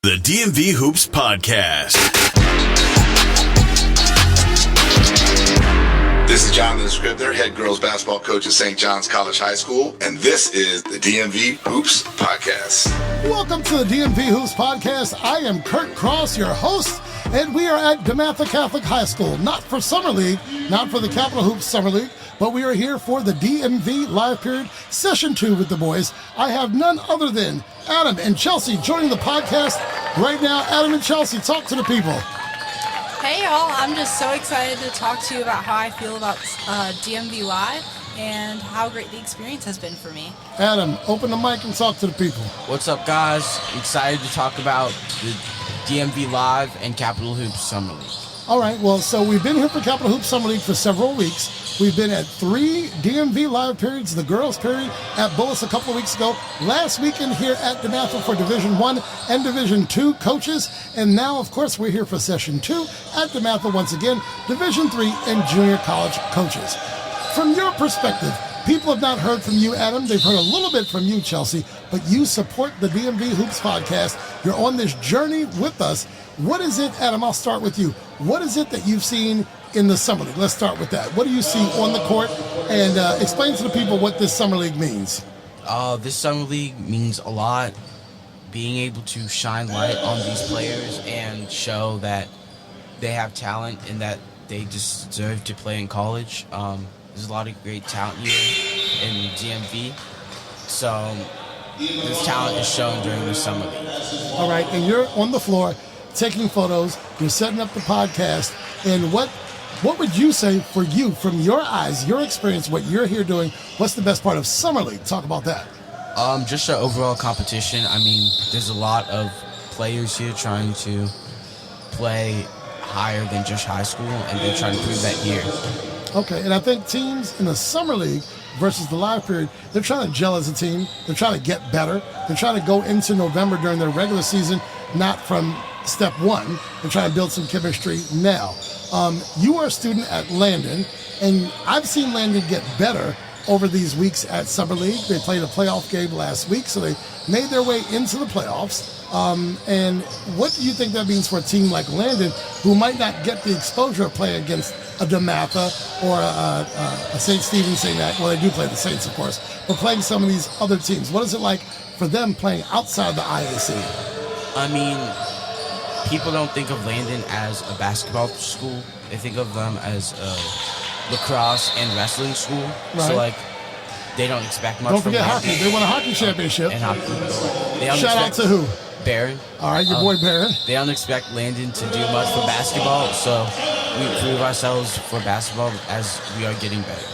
The DMV Hoops Podcast. This is Jonathan Scribner, head girls basketball coach at St. John's College High School, and this is the DMV Hoops Podcast. Welcome to the DMV Hoops Podcast. I am Kurt Cross, your host, and we are at DeMatha Catholic High School, not for Summer League, not for the Capital Hoops Summer League, but we are here for the DMV Live Period Session 2 with the boys. I have none other than Adam and Chelsie joining the podcast right now. Adam and Chelsie, talk to the people. Hey y'all, I'm just so excited to talk to you about how I feel about DMV Live and how great the experience has been for me. Adam, open the mic and talk to the people. What's up, guys? Excited to talk about the DMV Live and Capital Hoops Summer League. All right, well, so we've been here for Capital Hoops Summer League for several weeks. We've been at 3 DMV Live periods, the girls period at Bullis a couple of weeks ago. Last weekend here at DeMatha for Division I and Division II coaches. And now, of course, we're here for Session 2 at DeMatha once again, Division III and junior college coaches. From your perspective, people have not heard from you, Adam. They've heard a little bit from you, Chelsie, but you support the DMV Hoops Podcast. You're on this journey with us. What is it, Adam, I'll start with you. What is it that you've seen in the Summer League? Let's start with that. What do you see on the court? And explain to the people what this Summer League means. This Summer League means a lot. Being able to shine light on these players and show that they have talent and that they just deserve to play in college. There's a lot of great talent here in DMV. So this talent is shown during the Summer League. All right, and you're on the floor taking photos, you're setting up the podcast, and what would you say for you, from your eyes, your experience, what you're here doing, what's the best part of Summer League? Talk about that. Just the overall competition. I mean, there's a lot of players here trying to play higher than just high school, and they're trying to prove that here. Okay, and I think teams in the Summer League versus the live period, they're trying to gel as a team. They're trying to get better. They're trying to go into November during their regular season, not from step one. They're trying to build some chemistry now. You are a student at Landon, and I've seen Landon get better over these weeks at Summer League. They played a playoff game last week, so they made their way into the playoffs. And what do you think that means for a team like Landon, who might not get the exposure of playing against a DeMatha or a St. Stephen's, saying that? Well, they do play the Saints, of course, but playing some of these other teams. What is it like for them playing outside the IAC? I mean, people don't think of Landon as a basketball school. They think of them as a lacrosse and wrestling school. Right. So, like, they don't expect much from Landon. Don't forget hockey. They won a hockey championship. And hockey. Shout out to who? Barron. All right, your boy Barron. They don't expect Landon to do much for basketball, so we prove ourselves for basketball as we are getting better.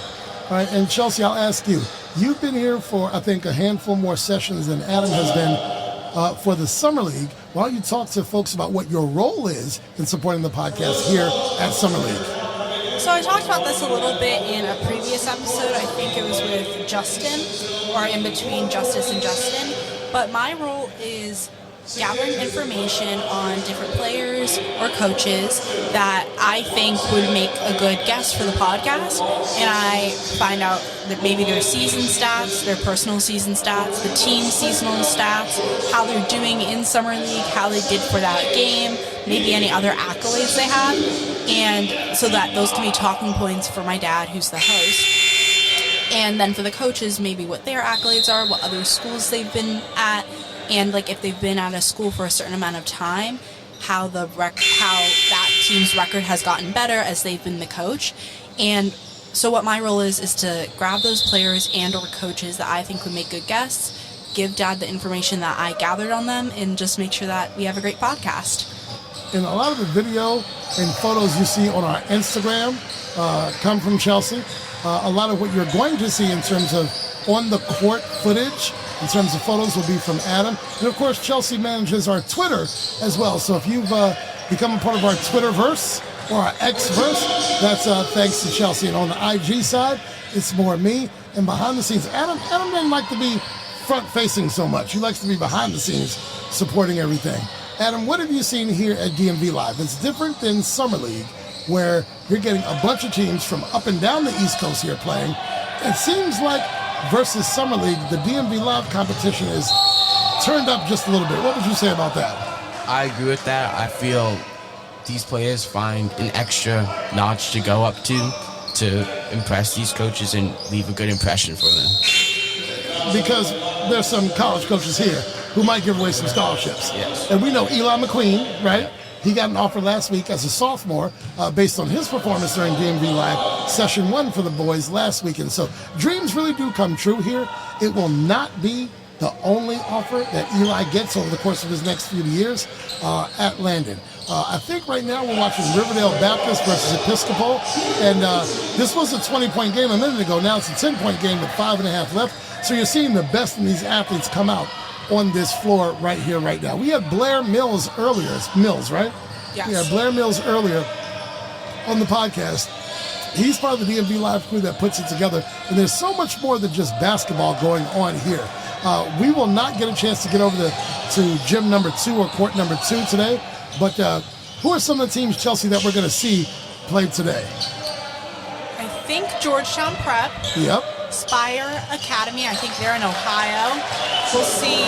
All right, and Chelsie, I'll ask you. You've been here for, I think, a handful more sessions than Adam has been for the Summer League. Why don't you talk to folks about what your role is in supporting the podcast here at Summer League? So I talked about this a little bit in a previous episode. I think it was with Justin, or in between Justice and Justin. But my role is gathering information on different players or coaches that I think would make a good guest for the podcast, and I find out that maybe their season stats, their personal season stats, the team seasonal stats, how they're doing in Summer League, how they did for that game, maybe any other accolades they have, and so that those can be talking points for my dad, who's the host, and then for the coaches, maybe what their accolades are, what other schools they've been at, and like if they've been at a school for a certain amount of time, how that team's record has gotten better as they've been the coach. And so what my role is to grab those players and or coaches that I think would make good guests, give Dad the information that I gathered on them, and just make sure that we have a great podcast. And a lot of the video and photos you see on our Instagram come from Chelsie. A lot of what you're going to see in terms of on-the-court footage, in terms of photos, will be from Adam. And, of course, Chelsie manages our Twitter as well. So if you've become a part of our Twitterverse or our Xverse, that's thanks to Chelsie. And on the IG side, it's more me. And behind the scenes, Adam doesn't like to be front-facing so much. He likes to be behind the scenes supporting everything. Adam, what have you seen here at DMV Live? It's different than Summer League, where you're getting a bunch of teams from up and down the East Coast here playing. It seems like versus Summer League, the DMV Live competition is turned up just a little bit. What would you say about that? I agree with that. I feel these players find an extra notch to go up to impress these coaches and leave a good impression for them. Because there's some college coaches here who might give away some scholarships. Yes. And we know Eli McQueen, right? He got an offer last week as a sophomore based on his performance during DMV Live Session 1 for the boys last weekend. So dreams really do come true here. It will not be the only offer that Eli gets over the course of his next few years at Landon. I think right now we're watching Riverdale Baptist versus Episcopal. And this was a 20-point game a minute ago. Now it's a 10-point game with 5.5 left. So you're seeing the best in these athletes come out on this floor right here, right now. We had Blair Mills earlier. It's Mills, right? Yes. Yeah, Blair Mills earlier on the podcast. He's part of the DMV Live crew that puts it together. And there's so much more than just basketball going on here. We will not get a chance to get over to gym number 2 or court number 2 today. But who are some of the teams, Chelsie, that we're going to see play today? I think Georgetown Prep. Yep. Spire Academy, I think they're in Ohio. We'll see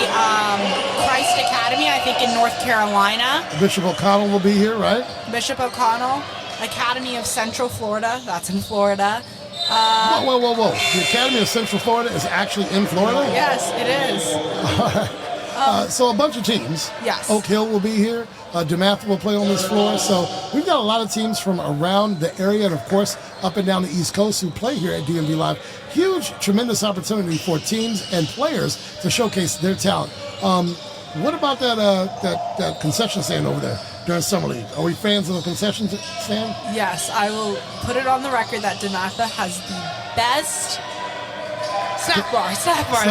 Christ Academy, I think in North Carolina. Bishop O'Connell will be here, right? Bishop O'Connell. Academy of Central Florida, that's in Florida. Whoa. The Academy of Central Florida is actually in Florida? Yes, it is. So a bunch of teams. Yes. Oak Hill will be here. DeMatha will play on this floor. So we've got a lot of teams from around the area and, of course, up and down the East Coast who play here at DMV Live. Huge, tremendous opportunity for teams and players to showcase their talent. What about that concession stand over there during Summer League? Are we fans of the concession stand? Yes, I will put it on the record that DeMatha has the best snack bar,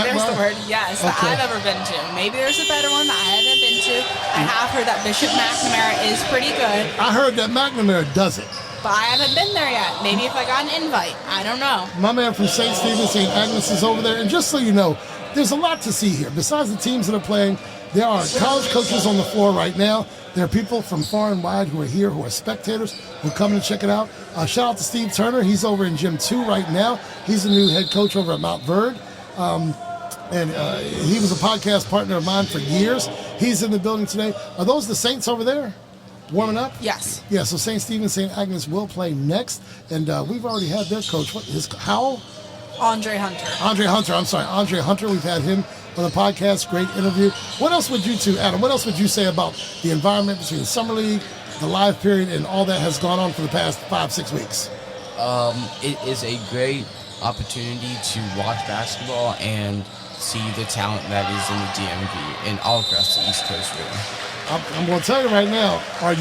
there's the word, yes, that I've ever been to. Maybe there's a better one that I haven't been to. I have heard that Bishop McNamara is pretty good. I heard that McNamara does it. But I haven't been there yet. Maybe if I got an invite. I don't know. My man from St. Stephen, St. Agnes is over there. And just so you know, there's a lot to see here. Besides the teams that are playing, there are college coaches on the floor right now. There are people from far and wide who are here, who are spectators, who come to check it out. Shout out to Steve Turner. He's over in Gym 2 right now. He's the new head coach over at Mount Verde. And he was a podcast partner of mine for years. He's in the building today. Are those the Saints over there warming up? Yes. Yeah, so St. Stephen, St. Agnes will play next. And we've already had their coach. What is Howell? Andre Hunter. Andre Hunter. We've had him on the podcast. Great interview. What else would you two, Adam, what else would you say about the environment between the Summer League, the live period, and all that has gone on for the past 5-6 weeks? It is a great opportunity to watch basketball and see the talent that is in the DMV and all across the East Coast, really. I'm going to tell you right now, are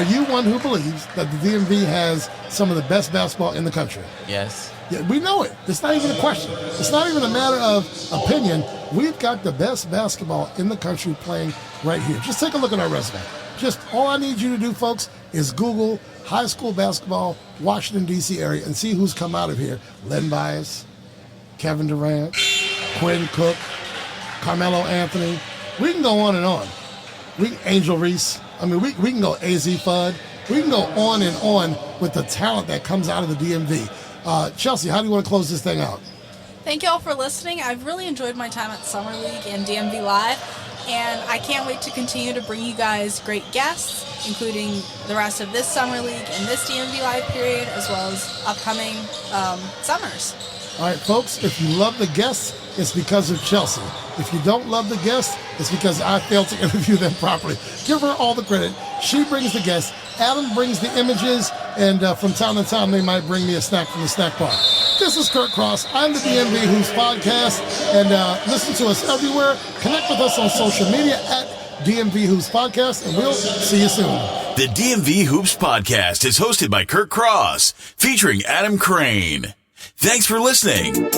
you one who believes that the DMV has some of the best basketball in the country? Yes. Yeah, we know it. It's not even a question. It's not even a matter of opinion. We've got the best basketball in the country playing right here. Just take a look at our resume. Just all I need you to do, folks, is Google high school basketball, Washington, D.C. area, and see who's come out of here. Len Bias, Kevin Durant, Quinn Cook, Carmelo Anthony. We can go on and on. Angel Reese. I mean, we can go AZ Fudd. We can go on and on with the talent that comes out of the DMV. Chelsie, how do you want to close this thing out? Thank you all for listening. I've really enjoyed my time at Summer League and DMV Live, and I can't wait to continue to bring you guys great guests, including the rest of this Summer League and this DMV Live period, as well as upcoming summers. All right, folks, if you love the guests, it's because of Chelsie. If you don't love the guests, it's because I failed to interview them properly. Give her all the credit. She brings the guests. Adam brings the images, and from time to time, they might bring me a snack from the snack bar. This is Kurt Cross. I'm the DMV Hoops Podcast, and listen to us everywhere. Connect with us on social media at DMV Hoops Podcast, and we'll see you soon. The DMV Hoops Podcast is hosted by Kurt Cross, featuring Adam Crain. Thanks for listening.